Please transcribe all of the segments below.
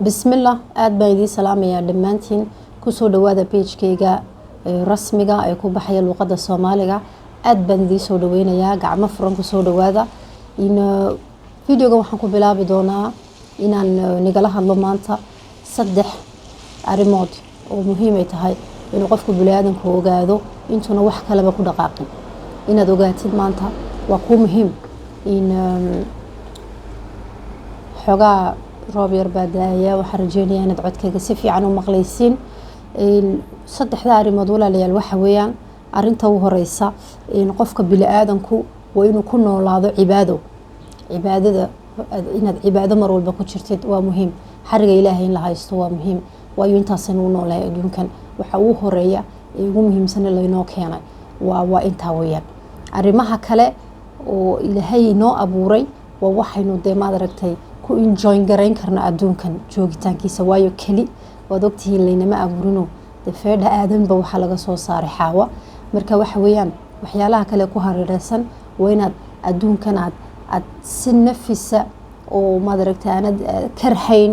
بسم الله aad baan idin salaamayaa dhammaantiin kusoo dhawaada page-kayga rasmiga ee ku baxaya luqadda Soomaaliga aad baan idin soo dhaweynayaa gacmo furan ku soo dhawaada videoga waxaan ku bilaabi doonaa inaan nigala hadlo maanta saddex arrimood oo muhiim ay tahay in qofku bini'aadamku ogaado intuna wax kale ba ku dhaqaaqin inaad ogaatid maanta waa ku muhiim in xogaa roob yar baa daaya waxaan rajeynayaa inaad codkayga si fiican u maqlaysiin saddexda arrimood walaalayaal waxa weeyaan arrinta ugu horeysa qofka bini'aadamku waa inuu ku noolaado cibaadada inaad cibaado mar walba ku jirtid waa muhiim xariga ilaahay in la haysto waa muhiim waayo intaasaynu u noolahay adduunkan waxa ugu horeeya ee ugu muhiimsan laynoo keenay waa intaa weeyaan arrimaha kale oo ilaahay noo abuuray waa waxaynu dee maad aragtay ku enjoy garayn karna adduunkan joogitaankiisa waayo keli waad ogtihiin laynama abuurino dee feedha aadanba waxaa laga soo saaray xaawa marka waxa weeyaan waxyaalaha kale ku hareeraysan waa inaad adduunkan aad si nafisa oo maad aragtay aanad karhayn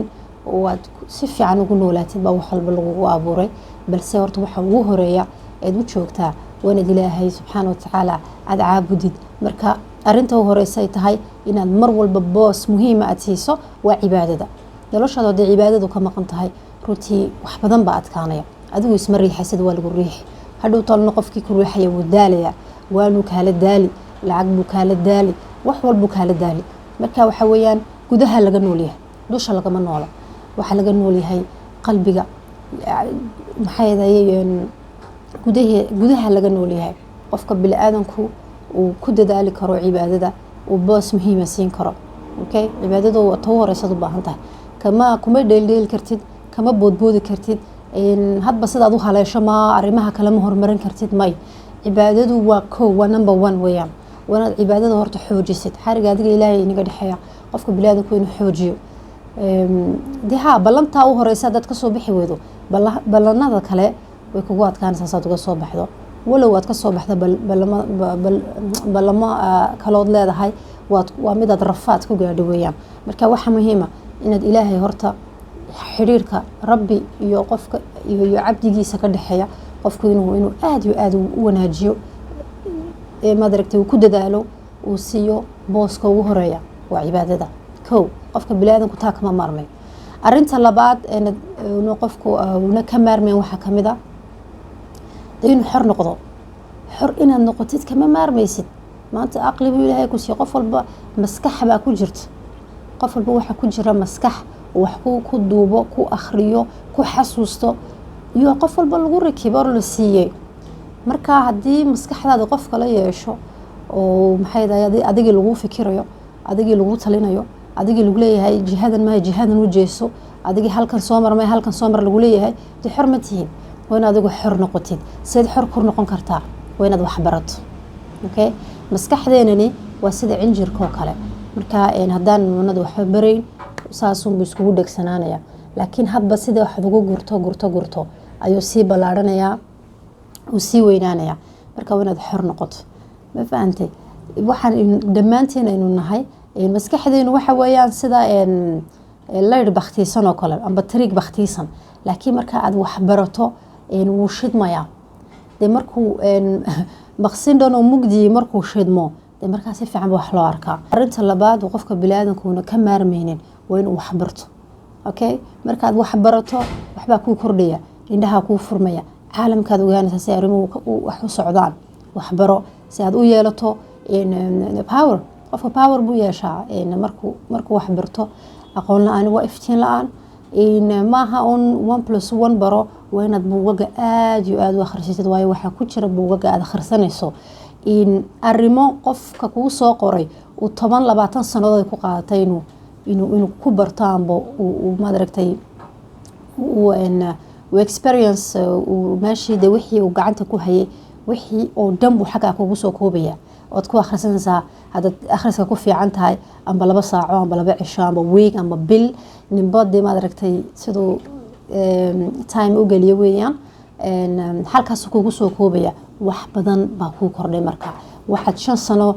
oo aad si fiican ugu noolaatid baa wax walba lagugu abuuray balse horta waxa ugu horeeya eed u joogtaa waa inaad ilaahay subxaana watacaala aad caabudid marka arrinta ugu horeysa ay tahay inaad mar walba boos muhiima aad siiso waa cibaadada noloshaada hadday cibaadadu ka maqan tahay runtii wax badan baa adkaanaya adigu isma riixaysid waa lagu riixi hadhow tolna qofkii ku riixaya wuu daalaya waanuu kaala daali lacag buu kaala daali wax walbuu kaala daali marka waxa weeyaan gudaha laga noolyahay dusha lagama noola waxaa laga noolyahay qalbiga gudaha laga noolyahay qofka bini'aadanku uu ku dadaali karo cibaadada uu boos muhiima siin karo okay cibaadadu waa tuu horeysad u baahan tahay kuma dheeldheeli kartid kama boodboodi kartid hadba sidaad u haleesho ma arrimaha kale ma horumarin kartid may cibaadadu waa number 1 weeyaan wanaad cibaadada horta xoojisid xariga adiga ilaahay inaga dhexeeya qofka bini'aadanku inuu xoojiyo ballantaa u horeysa dad ka soo bixi weydo ballanada kale way kugu adkaanaysaa saad uga soo baxdo walow aad ka soo baxda ballamo kalood leedahay waa midaad rafaad ku gaadho weeyaan marka waxa muhiima inaad ilaahay horta xiriirka rabbi iyo qofka iyo cabdigiisa ka dhexeeya qofku inuu aad iyo aad u wanaajiyo maad aragtay uu ku dadaalo uu siiyo booska ugu horeeya waa cibaadada qofka bini'aadanku taa kama maarmay arrinta labaad qofku una ka maarmayn waxaa ka mid a inuu xor noqdo xor inaad noqotid kama maarmaysid maanta aqli buu ilaahay ku siiyo qof walba maskax baa ku jirta qof walba waxa ku jira maskax wax ku duubo ku akhriyo ku xasuusto iyo qof walba lagu rakibo la siiyay marka haddii maskaxdaada qof kale yeesho oo maxay tahay adigii lagu fikirayo adigii lagu talinayo adigii lagu leeyahay jihadan u jeeso adigii halkan soo mar lagu leeyahay dee xor ma tihiin waa inaad adigu xor noqotid sidaad xor ku noqon kartaa waa inaad wax barato okay maskaxdeenani waa sida cinjirkoo kale marka haddaan wanad waxba barayn saasunbu iskugu dhegsanaanaya laakiin hadba sida waxaad ugu gurto ayuu sii ballaaranayaa uu sii weynaanaya marka waa inaad xor noqoto ma fahantay waxaan dhammaanteen aynu nahay maskaxdeenu waxa weeyaan sida layr bakhtiisan oo kale amba tariig bakhtiisan laakiin marka aad wax barato wuu shidmayaa dee markuu maqsindhan oo mugdiyey markuu shidmo dee markaa si fiican ba wax loo arkaa arrinta labaad oo qofka bini'aadankuuna ka maarmaynin waa inuu wax barto okay markaad wax barato waxbaa kuu kordhaya indhahaa kuu furmaya caalamkaad ogaanaysaa si arrimuhu wax u socdaan wax baro si aad u yeelato power qofka power buu yeeshaa markuu wax barto aqoon la-aan waa iftiin la-aan maaha un 1+1 baro waa inaad buugaga aad iyo aad u akhrisatid waayo waxaa ku jira buugaga aad akhrisanayso arrimo qofka kuu soo qoray uu 10-20 sannadood ay ku qaadatay inuu ku barto amba maad aragtay experience meeshii de wixii uu gacanta ku hayay wixii oo dhan buu xaggaa kugu soo koobaya ood ku akhrisanaysaa haddaad akhriska ku fiican tahay amba 2 saaco amba 2 cisho amba week amba bil ninba dee maad aragtay siduu time u geliyo weeyaan halkaas kugu soo koobaya wax badan baa kuu kordhay marka waxaad 5 sano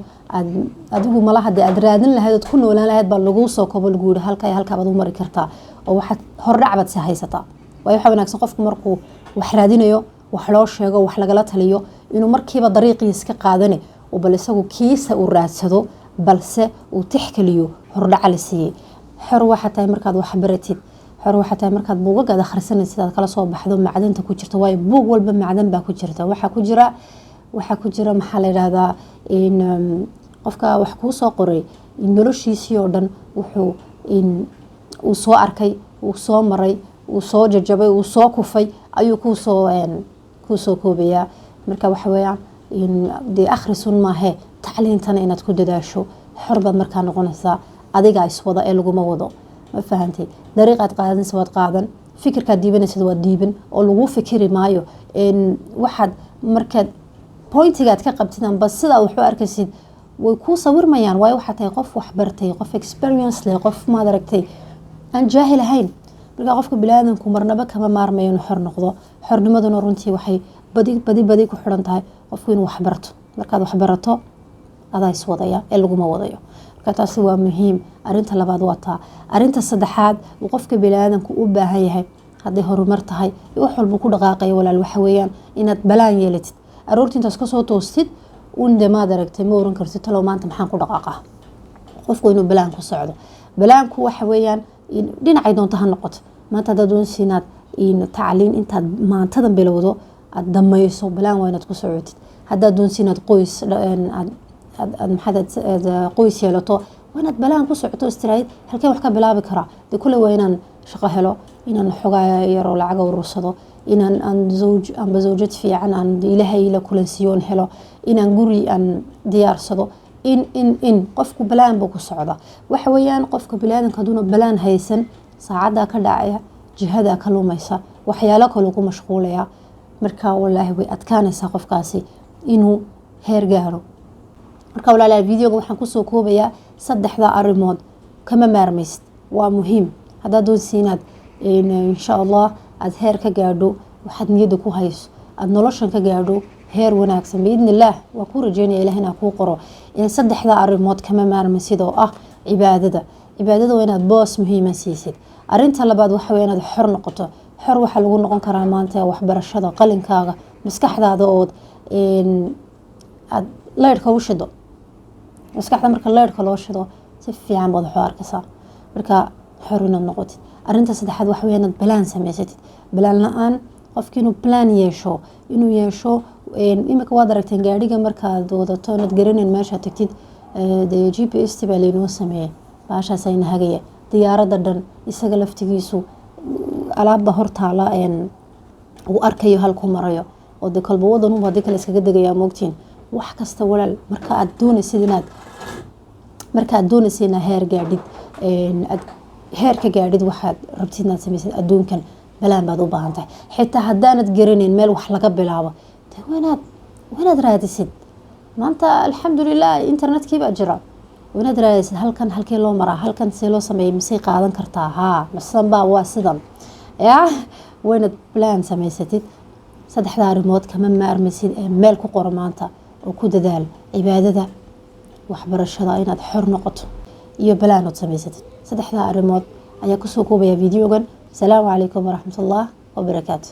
adigu malaha dee aad raadin lahayd ood ku noolaan lahayd baa lagu soo koobo lagu yidhi halkaa baad u mari kartaa oo waxaad hordhac baad haysataa. waayo waxa wanaagsan qofku markuu wax raadinayo wax loo sheego wax lagala taliyo inuu markiiba dariiqiisa ka qaadane oo bal isagu kiisa uu raadsado balse uu tixkaliyo hordhac la siiyay. xor waxa tahay markaad wax baratid, xor waxa tahay markaad buugaagada akhrisanaysid aad kala soo baxdo macdanta ku jirta. waayo buug walba macdan baa ku jirta. waxa ku jira maxaa la yiraahdaa in qofka wax ku soo qoray noloshiisii oo dhan wuxuu uu soo arkay, uu soo maray, uu soo jajabay, uu soo kufay ayuu ku soo koobaya. marka waxa weeyaan in de akhrisun maahe tacliintana inaad ku dadaasho. xor baad markaa noqonaysaa, adiga iswada ee laguma wado. ma fahantay? dariiqaad qaadanaysa waad qaadan, fikirkaad diibanaysa waad diiban oo lagu fikiri maayo in waxaad markaad pointigaad ka qabtid bas sida wax u arkaysid way ku sawirmayaan. waayo waxa tahay qof wax bartay, qof experience leh, qof ma aragtay aan jaahil ahayn. marka qofka bilaadanku marnaba kama maarmayo inuu xor noqdo. xornimaduna runtii waxay badi ku xiran tahay qofku inuu wax barto. markaad wax barato adaa iswadaya ee laguma wadayo. marka taasi waa muhiim. arinta labaad waa taa. arinta saddexaad uu qofka bilaadanku u baahan yahay haddii horumar tahay wax walba ku dhaqaaqayo walaal waxa weeyaan inaad balaan yeelatid. aroortii intaas ka soo toostid unda ma aragtay ma oran kartid talo maanta maxaan ku dhaqaaqaa. qofku inuu balaan ku socdo. balaanku waxa weeyaan dhinacay doonto ha noqoto. maanta hadaad doonaysid inaad tacliin intaad maantadan bilowdo aad dhamayso balaan waa inaad ku socotid. hadaad doonaysid inaad qoys yeelato waa inaad balaan ku socoto istiraahid halkee wax ka bilaabi karaa. dee kule waa inaan shaqo helo, inaan xogaa yaroo lacaga urursado, inaan amba zawjad fiican aan ilaahay la kulansiiyoon helo, inaan guri aan diyaarsado. in qofku balaan buu ku socda. waxa weeyaan qofka bilaadanka haduuna balaan haysan saacada ka dhacaya, jihada ka lumaysa, waxyaalo kale ku mashquulaya. marka wallaahi way adkaanaysaa qofkaasi inuu heer gaaro. marka walaalaha videoga waxaan ku soo koobayaa saddexda arimood kama maarmaysid. waa muhiim hadaad doonaysid inaad insha Allah aad heer ka gaadho waxaad niyada ku hayso, aad noloshan ka gaadho heer wanaagsan biidnillaah. waa ku rajeynaya Ilaahay inuu ku qoro in saddexda arimood kama maarmaysid oo ah cibaadada waa inaad boos muhiim siisid. arinta labaad waxa weeyaan inaad xor noqoto. xor waxa lagu noqon karaa maanta waxbarashada qalinkaaga maskaxdaada oo aad leerka u shido. maskaxda marka leerka loo shido si fiican baad wax u arkaysaa. marka xor inaad noqotid. arinta saddexaad waxa weeyaan inaad balaan samaysatid. balaan la'aan qofkii inuu plan yeesho imika waad aragteen gaadhiga markaad wadato inaad garaneyn meesha tagtid dee GPS baa laynoo sameeyey baashaas ayna hagaya. diyaaradda dhan isaga laftigiisu alaabba hortaala uu arkayo halku marayo oo de kolba wadan uu hadii kale iskaga degayaa moogtiin. wax kasta walaal marka aad doonaysid inaad heer gaadhid aad heer ka gaadhid waxaad rabtid inaad samaysid adduunkan balaan baad u baahan tahay. xitaa haddaanad garaneyn meel wax laga bilaabo wanaad raadisid. maanta alxamdulilah internetkii baa jira. wanaad raadisid halkan halkee loo maraa, halkan see loo sameeyay, misay qaadan kartaa, haa masanbaa waa sidan wanaad balaan samaysatid. saddexda arimood kama maarmaysid ee meel ku qoro maanta oo ku dadaal cibaadada, waxbarashada, inaad xor noqoto iyo balaanood samaysatid. saddexda arimood ayaa kusoo koobaya videogan. asalaamu calaykum waraxmatullaah wabarakaatu.